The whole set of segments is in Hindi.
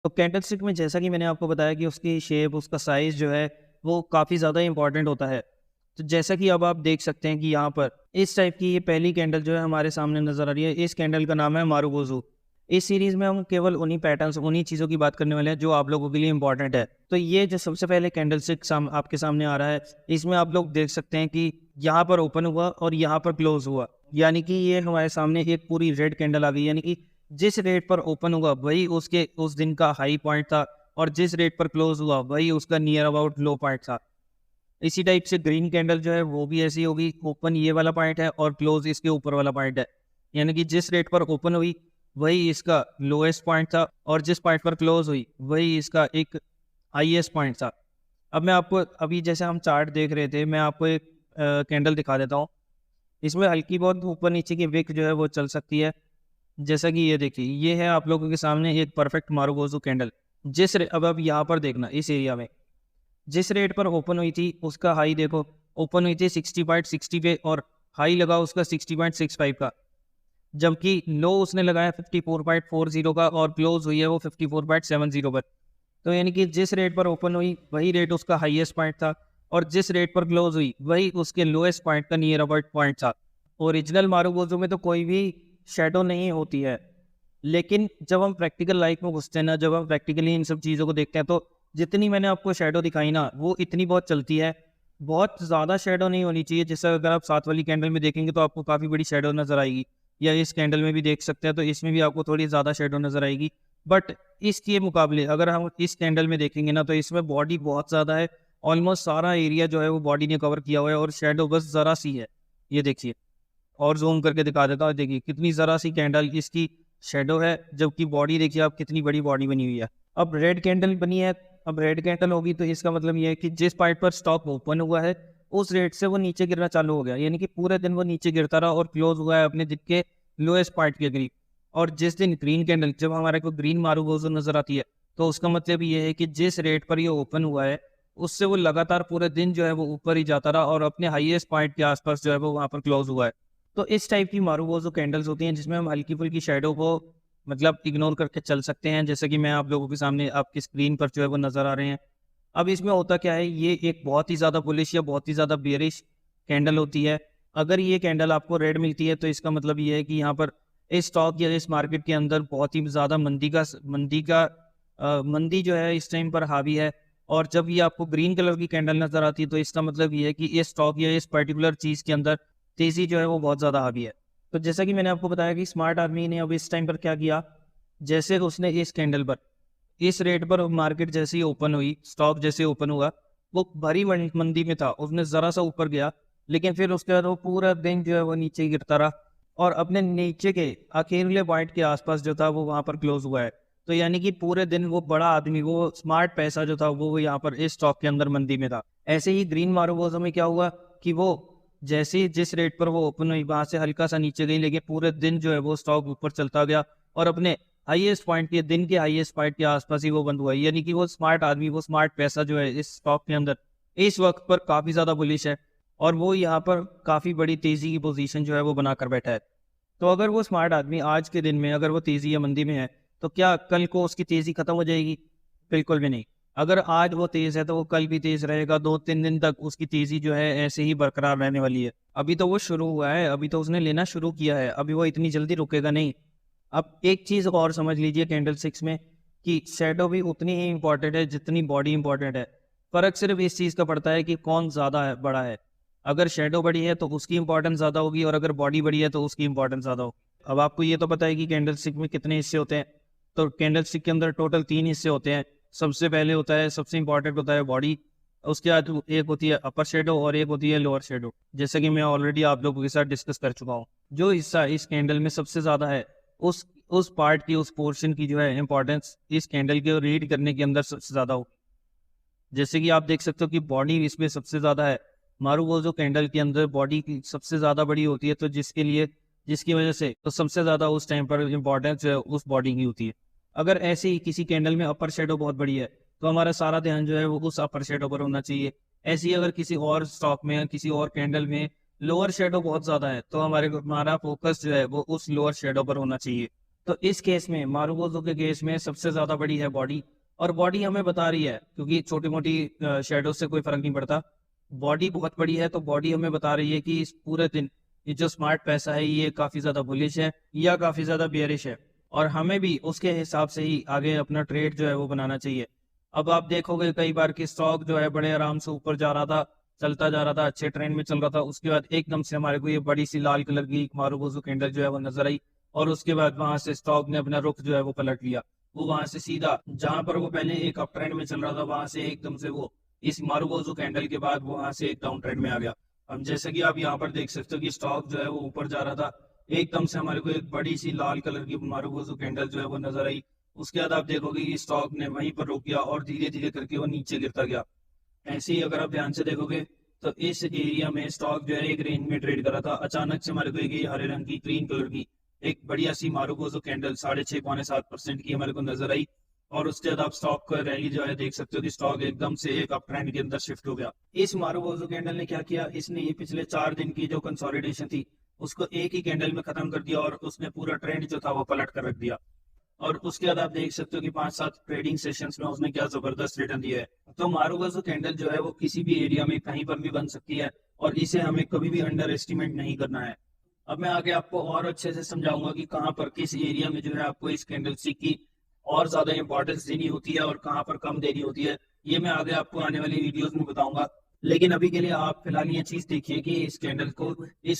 तो कैंडल स्टिक में जैसा कि मैंने आपको बताया कि उसकी शेप, उसका साइज़ जो है, वो काफ़ी ज़्यादा इम्पोर्टेंट होता है। तो जैसा कि अब आप देख सकते हैं कि यहाँ पर इस टाइप की ये पहली कैंडल जो है हमारे सामने नज़र आ रही है। इस कैंडल का नाम है मारुगोज़ू। इस सीरीज़ में हम केवल उन्हीं पैटर्न्स, उन्हीं चीज़ों की बात करने वाले हैं जो आप लोगों के लिए इम्पोर्टेंट है। तो ये जो सबसे पहले कैंडल स्टिक आपके सामने आ रहा है, इसमें आप लोग देख सकते हैं कि यहाँ पर ओपन हुआ और यहाँ पर क्लोज़ हुआ। यानी कि ये हमारे सामने एक पूरी रेड कैंडल आ गई, यानी कि जिस रेट पर ओपन हुआ वही उसके उस दिन का हाई पॉइंट था और जिस रेट पर क्लोज हुआ वही उसका नियर अबाउट लो पॉइंट था। इसी टाइप से ग्रीन कैंडल जो है वो भी ऐसी होगी, ओपन ये वाला पॉइंट है और क्लोज इसके ऊपर वाला पॉइंट है। यानी कि जिस रेट पर ओपन हुई वही इसका लोएस्ट पॉइंट था और जिस पॉइंट पर क्लोज हुई वही इसका एक हाईएस्ट पॉइंट था। अब मैं आपको, अभी जैसे हम चार्ट देख रहे थे, मैं आपको एक कैंडल दिखा देता हूँ। इसमें हल्की बहुत ऊपर नीचे की विक जो है वो चल सकती है। जैसा कि ये देखिए, ये है आप लोगों के सामने एक परफेक्ट मारुगोज़ू कैंडल। अब यहाँ पर देखना, इस एरिया में जिस रेट पर ओपन हुई थी उसका हाई देखो, ओपन हुई थी 60.60 पे और हाई लगा उसका 60.65 का, जबकि लो उसने लगाया 54.40 का और क्लोज हुई है वो 54.70 पर। तो यानी कि जिस रेट पर ओपन हुई वही रेट उसका हाईएस्ट पॉइंट था और जिस रेट पर क्लोज हुई वही उसके लोएस्ट पॉइंट का नियर अबाउट पॉइंट था। ओरिजिनल मारुगोज़ू में तो कोई भी शैडो नहीं होती है, लेकिन जब हम प्रैक्टिकल लाइफ में घुसते हैं ना, जब हम प्रैक्टिकली इन सब चीज़ों को देखते हैं, तो जितनी मैंने आपको शैडो दिखाई ना, वो इतनी बहुत चलती है। बहुत ज़्यादा शैडो नहीं होनी चाहिए। जैसे अगर आप साथ वाली कैंडल में देखेंगे तो आपको काफ़ी बड़ी शैडो नज़र आएगी, या इस कैंडल में भी देख सकते हैं तो इसमें भी आपको थोड़ी ज़्यादा शैडो नज़र आएगी। बट इसके मुकाबले अगर हम इस कैंडल में देखेंगे ना, तो इसमें बॉडी बहुत ज़्यादा है। ऑलमोस्ट सारा एरिया जो है वो बॉडी ने कवर किया हुआ है और शैडो बस ज़रा सी है। ये देखिए, और ज़ूम करके दिखा देता हूँ, देखिए कितनी ज़रा सी कैंडल इसकी शैडो है, जबकि बॉडी देखिए आप कितनी बड़ी बॉडी बनी हुई है। अब रेड कैंडल बनी है, अब रेड कैंडल होगी तो इसका मतलब ये है कि जिस पॉइंट पर स्टॉक ओपन हुआ है उस रेट से वो नीचे गिरना चालू हो गया, यानी कि पूरे दिन वो नीचे गिरता रहा और क्लोज हुआ है अपने दिन के लोएस्ट पॉइंट के करीब। और जिस दिन ग्रीन कैंडल, जब हमारे को ग्रीन मारुगोज़ो नजर आती है, तो उसका मतलब ये है कि जिस रेट पर ये ओपन हुआ है उससे वो लगातार पूरे दिन जो है वो ऊपर ही जाता रहा और अपने हाईएस्ट पॉइंट के आसपास जो है वो वहाँ पर क्लोज हुआ है। तो इस टाइप की मारुगोज़ो कैंडल्स होती हैं जिसमें हम हल्की-फुल्की शैडो को मतलब इग्नोर करके चल सकते हैं, जैसे कि मैं आप लोगों के सामने आपकी स्क्रीन पर जो है वो नज़र आ रहे हैं। अब इसमें होता क्या है, ये एक बहुत ही ज़्यादा बुलिश या बहुत ही ज़्यादा बेयरिश कैंडल होती है। अगर ये कैंडल आपको रेड मिलती है तो इसका मतलब ये है कि यहाँ पर इस स्टॉक या इस मार्केट के अंदर बहुत ही ज़्यादा मंदी जो है इस टाइम पर हावी है। और जब ये आपको ग्रीन कलर की कैंडल नज़र आती है तो इसका मतलब ये है कि इस स्टॉक या इस पर्टिकुलर चीज़ के अंदर तेज़ी जो है वो बहुत ज़्यादा हावी है। तो जैसा कि मैंने आपको बताया कि स्मार्ट आदमी ने अब इस टाइम पर क्या किया, जैसे उसने इस कैंडल पर, इस रेट पर मार्केट जैसे ही ओपन हुई, स्टॉक जैसे ओपन हुआ, वो भरी मंदी में था, उसने ज़रा-सा ऊपर गया, लेकिन फिर उसके बाद वो पूरा दिन जो है वो नीचे गिरता रहा और अपने नीचे के अकेले पॉइंट के आसपास जो था वो वहाँ पर क्लोज़ हुआ है। तो यानी कि पूरे दिन वो बड़ा आदमी, वो स्मार्ट पैसा जो था वो यहाँ पर इस स्टॉक के अंदर मंदी में था। ऐसे ही ग्रीन मारुगोज़ो में क्या हुआ कि वो जैसे ही जिस रेट पर वो ओपन हुई वहाँ से हल्का-सा नीचे गई, लेकिन पूरे दिन जो है वो स्टॉक ऊपर चलता गया और अपने हाईएस्ट पॉइंट के, दिन के हाईएस्ट पॉइंट के आसपास ही वो बंद हुआ है। यानी कि वो स्मार्ट आदमी, वो स्मार्ट पैसा जो है इस स्टॉक के अंदर इस वक्त पर काफ़ी ज़्यादा बुलिश है और वो यहाँ पर काफ़ी बड़ी तेज़ी की पोजीशन जो है वो बनाकर बैठा है। तो अगर वो स्मार्ट आदमी आज के दिन में अगर वो तेज़ी या मंदी में है, तो क्या कल को उसकी तेज़ी खत्म हो जाएगी? बिल्कुल भी नहीं। अगर आज वो तेज़ है तो वो कल भी तेज़ रहेगा, 2-3 दिन तक उसकी तेज़ी जो है ऐसे ही बरकरार रहने वाली है। अभी तो वो शुरू हुआ है, अभी तो उसने लेना शुरू किया है, अभी वो इतनी जल्दी रुकेगा नहीं। अब एक चीज़ और समझ लीजिए कैंडलस्टिक्स में, कि शैडो भी उतनी ही इम्पोर्टेंट है जितनी बॉडी इम्पोर्टेंट है। फ़र्क सिर्फ इस चीज़ का पड़ता है कि कौन ज़्यादा है, बड़ा है। अगर शैडो बड़ी है तो उसकी इम्पोर्टेंस ज़्यादा होगी और अगर बॉडी बड़ी है तो उसकी इम्पोर्टेंस ज़्यादा होगी। अब आपको ये तो पता है कि कैंडलस्टिक में कितने हिस्से होते हैं। तो कैंडलस्टिक के अंदर टोटल 3 हिस्से होते हैं। सबसे पहले होता है, सबसे इम्पोर्टेंट होता है बॉडी, उसके बाद एक होती है अपर शैडो और एक होती है लोअर शैडो। जैसा कि मैं ऑलरेडी आप लोगों के साथ डिस्कस कर चुका हूँ। जो हिस्सा इस कैंडल में सबसे ज़्यादा है, उस पार्ट की, उस पोर्शन की जो है इम्पोर्टेंस इस कैंडल के रीड करने के अंदर सबसे ज़्यादा हो। जैसे कि आप देख सकते हो कि बॉडी इसमें सबसे ज़्यादा है। मारुगोज़ो कैंडल के अंदर बॉडी की सबसे ज़्यादा बड़ी होती है, तो जिसकी वजह से तो सबसे ज़्यादा उस टाइम पर इम्पोर्टेंस जो है उस बॉडी की होती है। अगर ऐसे ही किसी कैंडल में अपर शैडो बहुत बड़ी है, तो हमारा सारा ध्यान जो है वो उस अपर शैडो पर होना चाहिए। ऐसे ही अगर किसी और स्टॉक में, किसी और कैंडल में लोअर शैडो बहुत ज़्यादा है, तो हमारा फोकस जो है वो उस लोअर शैडो पर होना चाहिए। तो इस केस में मारुकोज़ो के केस में सबसे ज्यादा बड़ी है बॉडी, और बॉडी हमें बता रही है, क्योंकि छोटी मोटी शेडो से कोई फर्क नहीं पड़ता, बॉडी बहुत बड़ी है, तो बॉडी हमें बता रही है कि इस पूरे दिन ये जो स्मार्ट पैसा है ये काफी ज्यादा बुलिश है या काफी ज्यादा बियरिश है, और हमें भी उसके हिसाब से ही आगे अपना ट्रेड जो है वो बनाना चाहिए। अब आप देखोगे कई बार कि स्टॉक जो है बड़े आराम से ऊपर जा रहा था, चलता जा रहा था, अच्छे ट्रेंड में चल रहा था, उसके बाद एकदम से हमारे को ये बड़ी सी लाल कलर की मारुकोज़ो कैंडल जो है वो नजर आई, और उसके बाद वहां से स्टॉक ने अपना रुख जो है वो पलट लिया। वो वहां से सीधा जहां पर वो पहले एक अप ट्रेंड में चल रहा था, वहां से एकदम से वो इस मारुकोज़ो कैंडल के बाद वो वहां से एक डाउन ट्रेंड में आ गया। अब जैसे कि आप यहाँ पर देख सकते हो कि स्टॉक जो है वो ऊपर जा रहा था, एकदम से हमारे को एक बड़ी सी लाल कलर की मारुकोज़ो कैंडल जो है वो नजर आई। उसके बाद आप देखोगे कि स्टॉक ने वहीं पर रोक दिया और धीरे धीरे करके वो नीचे गिरता गया। ऐसे ही अगर आप ध्यान से देखोगे तो इस एरिया में स्टॉक जो है एक रेंज में ट्रेड कर रहा था, अचानक से हमारे को एक ये हरे रंग की ग्रीन कलर की एक बढ़िया सी मारुकोज़ो कैंडल 6.5-6.7% की हमारे को नजर आई, और उसके बाद आप स्टॉक का रैली जो है देख सकते हो कि स्टॉक एकदम से एक अप ट्रेंड के अंदर शिफ्ट हो गया। इस मारुकोज़ो कैंडल ने क्या किया, इसने ये पिछले 4 दिन की जो कंसोलिडेशन थी उसको एक ही कैंडल में खत्म कर दिया, और उसने पूरा ट्रेंड जो था वो पलट कर रख दिया। और उसके बाद आप देख सकते हो कि 5-7 ट्रेडिंग सेशंस में उसने क्या जबरदस्त रिटर्न दिया है। तो मारुकोज़ो कैंडल जो है वो किसी भी एरिया में कहीं पर भी बन सकती है, और इसे हमें कभी भी अंडर एस्टिमेट नहीं करना है। अब मैं आगे आपको और अच्छे से समझाऊंगा कि कहाँ पर किस एरिया में जो है आपको इस कैंडलस्टिक की और ज्यादा इंपॉर्टेंस देनी होती है और कहाँ पर कम देनी होती है, ये मैं आगे आपको आने वाली वीडियोस में बताऊंगा। लेकिन अभी के लिए आप फिलहाल ये चीज देखिए कि इस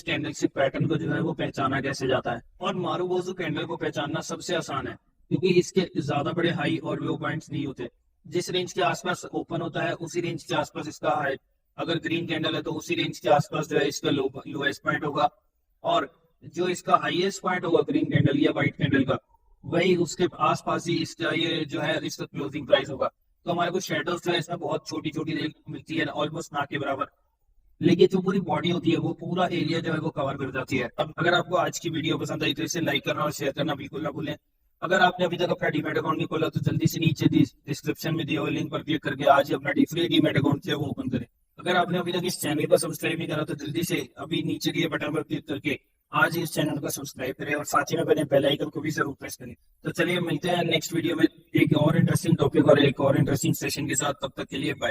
कैंडलस्टिक पैटर्न को जो है वो पहचाना कैसे जाता है। और मारुकोज़ो कैंडल को पहचानना सबसे आसान है, क्योंकि इसके ज्यादा बड़े हाई और लो पॉइंट्स नहीं होते। जिस रेंज के आसपास ओपन होता है उसी रेंज के आसपास इसका हाई, अगर ग्रीन कैंडल है तो उसी रेंज के आसपास जो है इसका लोएस्ट पॉइंट होगा, और जो इसका हाईएस्ट पॉइंट होगा ग्रीन कैंडल या व्हाइट कैंडल का, वही उसके आसपास ही इसका ये जो है इसका क्लोजिंग प्राइस होगा। तो हमारे को शेडोज जो है इसमें बहुत छोटी छोटी मिलती है, ऑलमोस्ट ना के बराबर, लेकिन जो पूरी बॉडी होती है वो पूरा एरिया जो है वो कवर कर जाती है। अब अगर आपको आज की वीडियो पसंद आई तो इसे लाइक करना और शेयर करना बिल्कुल ना भूलें। अगर आपने अभी तक अपना डीमैट अकाउंट नहीं खोला तो जल्दी से नीचे डिस्क्रिप्शन में दिए हुए लिंक पर क्लिक करके आज ही अपना फ्री डीमैट अकाउंट जो है वो ओपन करें। अगर आपने अभी तक इस चैनल को सब्सक्राइब नहीं करा तो जल्दी से अभी नीचे दिए बटन पर क्लिक करके आज ही इस चैनल को सब्सक्राइब करें, और साथ ही में बने बेल आइकन को भी जरूर प्रेस करें। तो चलिए मिलते हैं नेक्स्ट वीडियो में एक और इंटरेस्टिंग टॉपिक और एक और इंटरेस्टिंग सेशन के साथ। तब तक के लिए बाय बाय।